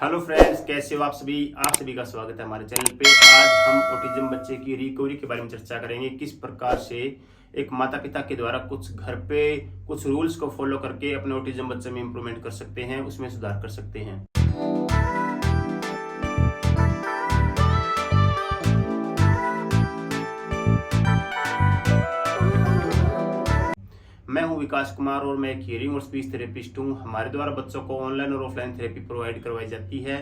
Hello friends, कैसे हो आप सभी का स्वागत है हमारे चैनल पे। आज हम ऑटिज्म बच्चे की रिकवरी के बारे में चर्चा करेंगे। किस प्रकार से एक माता पिता के द्वारा कुछ घर पे कुछ रूल्स को फॉलो करके अपने ऑटिज्म बच्चे में इंप्रूवमेंट कर सकते हैं, उसमें सुधार कर सकते हैं। मैं हूं विकास कुमार और मैं एक हियरिंग और स्पीच थेरेपिस्ट हूं। हमारे द्वारा बच्चों को ऑनलाइन और ऑफलाइन थेरेपी प्रोवाइड करवाई जाती है।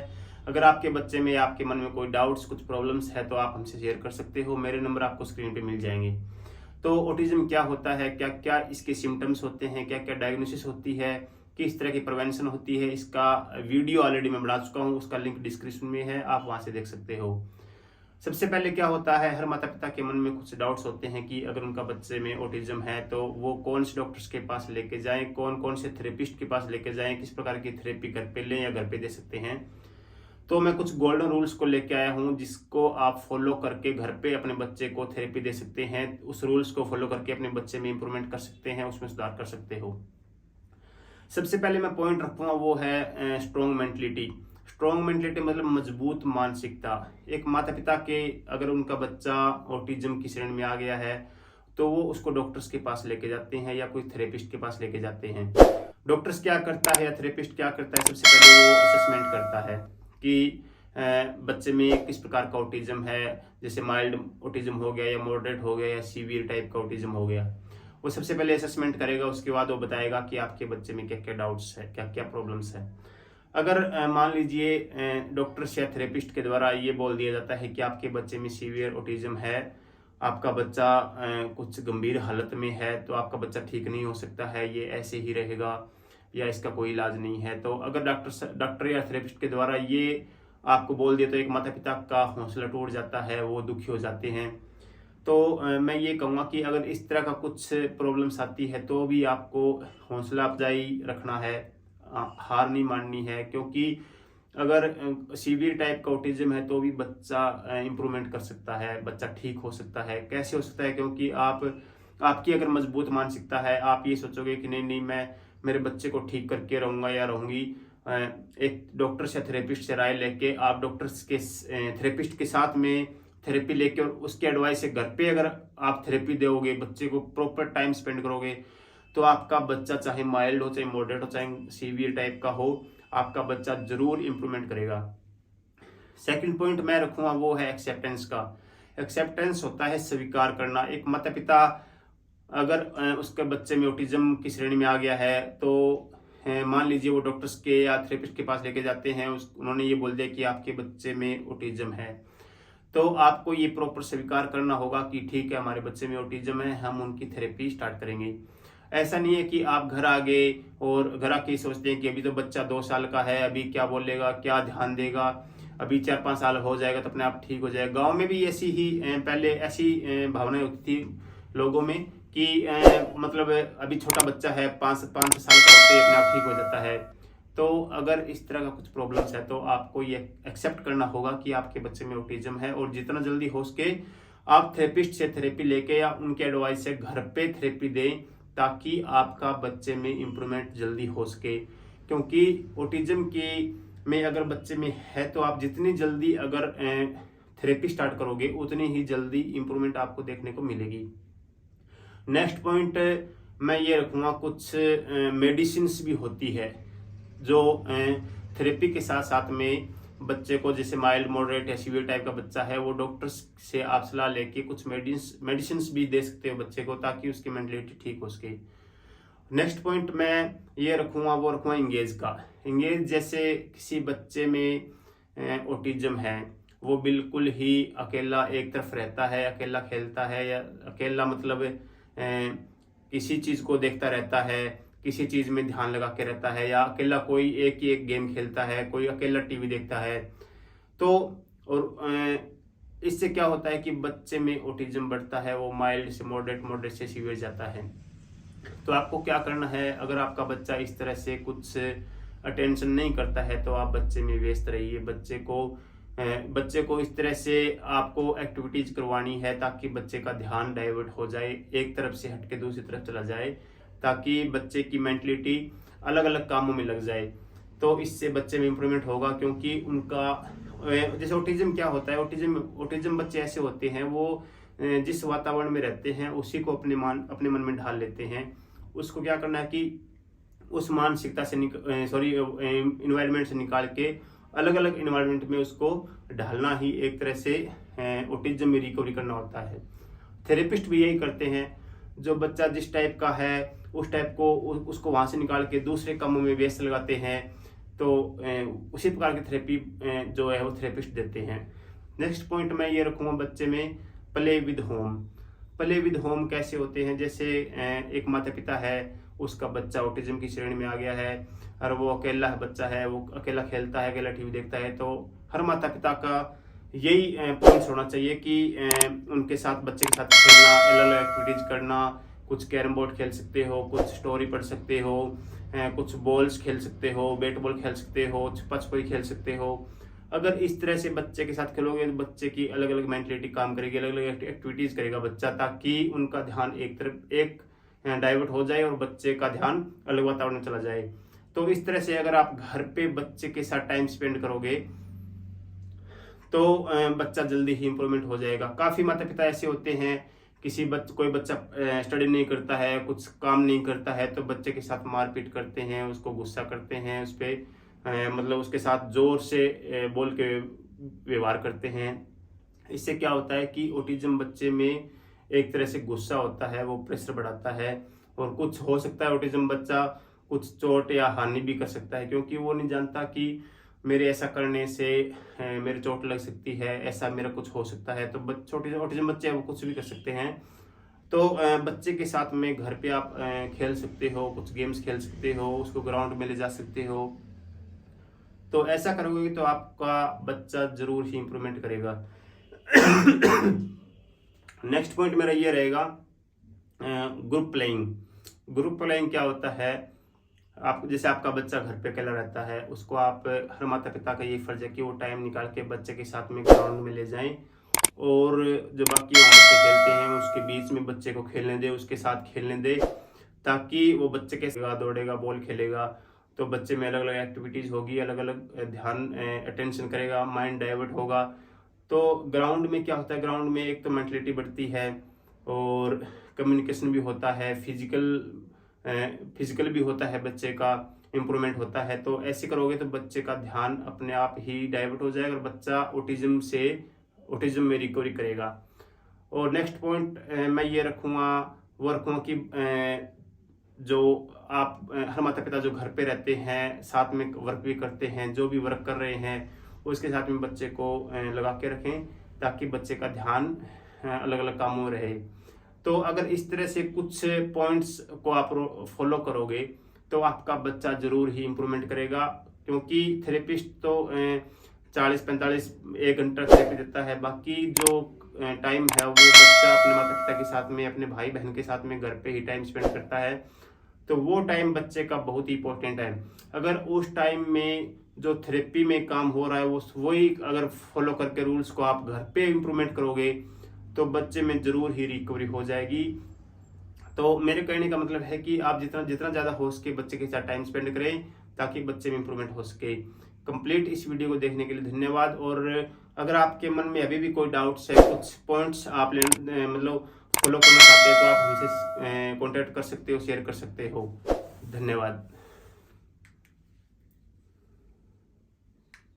अगर आपके बच्चे में या आपके मन में कोई डाउट्स, कुछ प्रॉब्लम्स है तो आप हमसे शेयर कर सकते हो। मेरे नंबर आपको स्क्रीन पे मिल जाएंगे। तो ऑटिज्म क्या होता है, क्या क्या इसके सिम्टम्स होते हैं, क्या क्या डायग्नोसिस होती है, किस तरह की प्रिवेंशन होती है, इसका वीडियो ऑलरेडी मैं बना चुका हूँ, उसका लिंक डिस्क्रिप्शन में है, आप वहां से देख सकते हो। सबसे पहले क्या होता है, हर माता पिता के मन में कुछ डाउट्स होते हैं कि अगर उनका बच्चे में ऑटिज्म है तो वो कौन से डॉक्टर्स के पास लेके जाएं, कौन कौन से थेरेपिस्ट के पास लेके जाएं, किस प्रकार की थेरेपी घर पे लें या घर पे दे सकते हैं। तो मैं कुछ गोल्डन रूल्स को लेके आया हूं जिसको आप फॉलो करके घर पे अपने बच्चे को थेरेपी दे सकते हैं। उस रूल्स को फॉलो करके अपने बच्चे में इंप्रूवमेंट कर सकते हैं, उसमें सुधार कर सकते हो। सबसे पहले मैं पॉइंट रखूंगा वो है स्ट्रॉन्ग मेंटलिटी। स्ट्रॉन्ग मेंटलिटी मतलब मजबूत मानसिकता। एक माता पिता के अगर उनका बच्चा ऑटिज्म की श्रेणी में आ गया है तो वो उसको डॉक्टर्स के पास लेके जाते हैं या कोई थेरेपिस्ट के पास लेके जाते हैं। डॉक्टर्स क्या करता है या थेरेपिस्ट क्या करता है, सबसे पहले वो असेसमेंट करता है कि बच्चे में किस प्रकार का ऑटिज्म है। जैसे माइल्ड ऑटिज्म हो गया या मॉडरेट हो गया या सीवियर टाइप का ऑटिज्म हो गया। वो सबसे पहले असेसमेंट करेगा, उसके बाद वो बताएगा कि आपके बच्चे में क्या क्या डाउट्स है, क्या क्या प्रॉब्लम्स है। अगर मान लीजिए डॉक्टर्स या थेरेपिस्ट के द्वारा ये बोल दिया जाता है कि आपके बच्चे में सीवियर ऑटिज्म है, आपका बच्चा कुछ गंभीर हालत में है, तो आपका बच्चा ठीक नहीं हो सकता है, ये ऐसे ही रहेगा या इसका कोई इलाज नहीं है। तो अगर डॉक्टर या थेरेपिस्ट के द्वारा ये आपको बोल दिया तो एक माता पिता का हौसला टूट जाता है, वो दुखी हो जाते हैं। तो मैं ये कहूँगा कि अगर इस तरह का कुछ प्रॉब्लम्स आती है तो भी आपको हौसला अफजाई रखना है, हार नहीं माननी है। क्योंकि अगर सीवियर टाइप का ऑटिज्म है तो भी बच्चा इंप्रूवमेंट कर सकता है, बच्चा ठीक हो सकता है। कैसे हो सकता है, क्योंकि आपकी अगर मजबूत मानसिकता है, आप ये सोचोगे कि नहीं नहीं मैं मेरे बच्चे को ठीक करके रहूंगा या रहूंगी। एक डॉक्टर से थेरेपिस्ट से राय लेके आप डॉक्टर्स के थेरेपिस्ट के साथ में थेरेपी लेके और उसके एडवाइस से घर पे अगर आप थेरेपी दोगे, बच्चे को प्रॉपर टाइम स्पेंड करोगे, तो आपका बच्चा चाहे माइल्ड हो, चाहे मॉडरेट हो, चाहे सीवियर टाइप का हो, आपका बच्चा जरूर इंप्रूवमेंट करेगा। सेकंड पॉइंट मैं रखूंगा वो है एक्सेप्टेंस का। एक्सेप्टेंस होता है स्वीकार करना। एक माता पिता अगर उसके बच्चे में ऑटिज्म की श्रेणी में आ गया है तो मान लीजिए वो डॉक्टर्स के या थेरेपिस्ट के पास लेके जाते हैं, उन्होंने ये बोल दिया कि आपके बच्चे में ऑटिज्म है, तो आपको ये प्रॉपर स्वीकार करना होगा कि ठीक है हमारे बच्चे में ऑटिज्म है, हम उनकी थेरेपी स्टार्ट करेंगे। ऐसा नहीं है कि आप घर आ गए और घर आके सोचते हैं कि अभी तो बच्चा 2 साल का है, अभी क्या बोलेगा, क्या ध्यान देगा, अभी 4-5 साल हो जाएगा तो अपने आप ठीक हो जाएगा। गांव में भी ऐसी ही पहले ऐसी भावनाएं होती थी लोगों में कि मतलब अभी छोटा बच्चा है, 5 साल का होते ही अपने आप ठीक हो जाता है। तो अगर इस तरह का कुछ प्रॉब्लम्स है तो आपको ये एक्सेप्ट करना होगा कि आपके बच्चे में ऑटिज्म है और जितना जल्दी हो सके आप थेरेपिस्ट से थेरेपी लेके या उनके एडवाइस से घर पे थेरेपी दें, ताकि आपका बच्चे में इंप्रूवमेंट जल्दी हो सके। क्योंकि ऑटिज्म की में अगर बच्चे में है तो आप जितनी जल्दी अगर थेरेपी स्टार्ट करोगे उतनी ही जल्दी इंप्रूवमेंट आपको देखने को मिलेगी। नेक्स्ट पॉइंट मैं ये रखूंगा, कुछ मेडिसिन्स भी होती है जो थेरेपी के साथ साथ में बच्चे को, जैसे माइल्ड मॉडरेट या सीवियर टाइप का बच्चा है, वो डॉक्टर्स से आप सलाह लेके कुछ मेडिसिन भी दे सकते हो बच्चे को, ताकि उसकी मेंटलिटी ठीक हो सके। नेक्स्ट पॉइंट मैं ये रखूंगा वो रखूंगा इंगेज का। इंगेज जैसे किसी बच्चे में ऑटिज्म है, वो बिल्कुल ही अकेला एक तरफ रहता है, अकेला खेलता है या अकेला मतलब किसी चीज को देखता रहता है, किसी चीज में ध्यान लगा के रहता है, या अकेला कोई एक ही एक गेम खेलता है, कोई अकेला टीवी देखता है। तो और इससे क्या होता है कि बच्चे में ऑटिज्म बढ़ता है, वो माइल्ड से मॉडरेट, मॉडरेट से सीवियर जाता है। तो आपको क्या करना है, अगर आपका बच्चा इस तरह से कुछ अटेंशन नहीं करता है तो आप बच्चे में व्यस्त रहिए। बच्चे को इस तरह से आपको एक्टिविटीज करवानी है ताकि बच्चे का ध्यान डाइवर्ट हो जाए, एक तरफ से हटके दूसरी तरफ चला जाए, ताकि बच्चे की मेंटलिटी अलग अलग कामों में लग जाए। तो इससे बच्चे में इम्प्रूवमेंट होगा, क्योंकि उनका जैसे ऑटिज्म क्या होता है, ऑटिज्म बच्चे ऐसे होते हैं, वो जिस वातावरण में रहते हैं उसी को अपने मन में ढाल लेते हैं। उसको क्या करना है कि उस मानसिकता से इन्वायरमेंट से निकाल के अलग अलग इन्वायरमेंट में उसको ढालना ही एक तरह से ऑटिज्म में रिकवरी करना होता है। थेरेपिस्ट भी यही करते हैं, जो बच्चा जिस टाइप का है उस टाइप को उसको वहाँ से निकाल के दूसरे कामों में व्यस्त लगाते हैं, तो उसी प्रकार की थेरेपी जो है वो थेरेपिस्ट देते हैं। नेक्स्ट पॉइंट मैं ये रखूँगा बच्चे में play with home. Play with home कैसे होते हैं, जैसे एक माता पिता है, उसका बच्चा ऑटिज्म की श्रेणी में आ गया है और वो अकेला बच्चा है, वो अकेला खेलता है, अकेला टीवी देखता है, तो हर माता पिता का यही पॉइंट्स होना चाहिए कि उनके साथ बच्चे के साथ खेलना, अलग अलग एक्टिविटीज करना। कुछ कैरम बोर्ड खेल सकते हो, कुछ स्टोरी पढ़ सकते हो, कुछ बॉल्स खेल सकते हो, बैट बॉल खेल सकते हो, छुपा छुपी खेल सकते हो। अगर इस तरह से बच्चे के साथ खेलोगे तो बच्चे की अलग अलग मेंटलिटी काम करेगी, अलग अलग एक्टिविटीज करेगा बच्चा, ताकि उनका ध्यान एक डाइवर्ट हो जाए और बच्चे का ध्यान अलग वातावरण में चला जाए। तो इस तरह से अगर आप घर पे बच्चे के साथ टाइम स्पेंड करोगे तो बच्चा जल्दी ही इंप्रूवमेंट हो जाएगा। काफी माता पिता ऐसे होते हैं, कोई बच्चा स्टडी नहीं करता है, कुछ काम नहीं करता है, तो बच्चे के साथ मारपीट करते हैं, उसको गुस्सा करते हैं, उस पर मतलब उसके साथ जोर से बोल के व्यवहार करते हैं। इससे क्या होता है कि ऑटिज्म बच्चे में एक तरह से गुस्सा होता है, वो प्रेशर बढ़ाता है, और कुछ हो सकता है ऑटिज्म बच्चा कुछ चोट या हानि भी कर सकता है, क्योंकि वो नहीं जानता कि मेरे ऐसा करने से मेरे चोट लग सकती है, ऐसा मेरा कुछ हो सकता है। तो छोटे ऑटिज्म बच्चे हैं, वो कुछ भी कर सकते हैं। तो बच्चे के साथ में घर पे आप खेल सकते हो, कुछ गेम्स खेल सकते हो, उसको ग्राउंड में ले जा सकते हो। तो ऐसा करोगे तो आपका बच्चा जरूर ही इंप्रूवमेंट करेगा। नेक्स्ट पॉइंट मेरा ये रहेगा ग्रुप प्लेइंग। ग्रुप प्लेइंग क्या होता है, आप जैसे आपका बच्चा घर पे अकेला रहता है, उसको आप हर माता पिता का ये फर्ज है कि वो टाइम निकाल के बच्चे के साथ में ग्राउंड में ले जाएं, और जो बाकी वहाँ बच्चे खेलते हैं उसके बीच में बच्चे को खेलने दे, उसके साथ खेलने दे, ताकि वो बच्चे के साथ दौड़ेगा, बॉल खेलेगा, तो बच्चे में अलग अलग एक्टिविटीज होगी, अलग अलग ध्यान अटेंशन करेगा, माइंड डाइवर्ट होगा। तो ग्राउंड में क्या होता है, ग्राउंड में एक तो मेंटलिटी बढ़ती है और कम्युनिकेशन भी होता है, फिजिकल भी होता है, बच्चे का इम्प्रूवमेंट होता है। तो ऐसे करोगे तो बच्चे का ध्यान अपने आप ही डाइवर्ट हो जाएगा और बच्चा ऑटिज्म में रिकवरी करेगा। और नेक्स्ट पॉइंट मैं ये रखूँगा कि जो आप हर माता पिता जो घर पे रहते हैं, साथ में वर्क भी करते हैं, जो भी वर्क कर रहे हैं उसके साथ में बच्चे को लगा के रखें, ताकि बच्चे का ध्यान अलग अलग कामों में रहे। तो अगर इस तरह से कुछ पॉइंट्स को आप फॉलो करोगे तो आपका बच्चा जरूर ही इम्प्रूवमेंट करेगा, क्योंकि थेरेपिस्ट तो 40-45 1 घंटा थेरेपी देता है, बाकी जो टाइम है वो बच्चा अपने माता पिता के साथ में, अपने भाई बहन के साथ में घर पे ही टाइम स्पेंड करता है। तो वो टाइम बच्चे का बहुत ही इंपॉर्टेंट है। अगर उस टाइम में जो थेरेपी में काम हो रहा है वही अगर फॉलो करके रूल्स को आप घर पे इम्प्रूवमेंट करोगे तो बच्चे में जरूर ही रिकवरी हो जाएगी। तो मेरे कहने का मतलब है कि आप जितना ज़्यादा हो सके बच्चे के साथ टाइम स्पेंड करें, ताकि बच्चे में इम्प्रूवमेंट हो सके। कंप्लीट इस वीडियो को देखने के लिए धन्यवाद। और अगर आपके मन में अभी भी कोई डाउट्स है, कुछ पॉइंट्स आप मतलब फॉलो करना चाहते हैं, तो आप हमसे कॉन्टैक्ट कर सकते हो, शेयर कर सकते हो। धन्यवाद।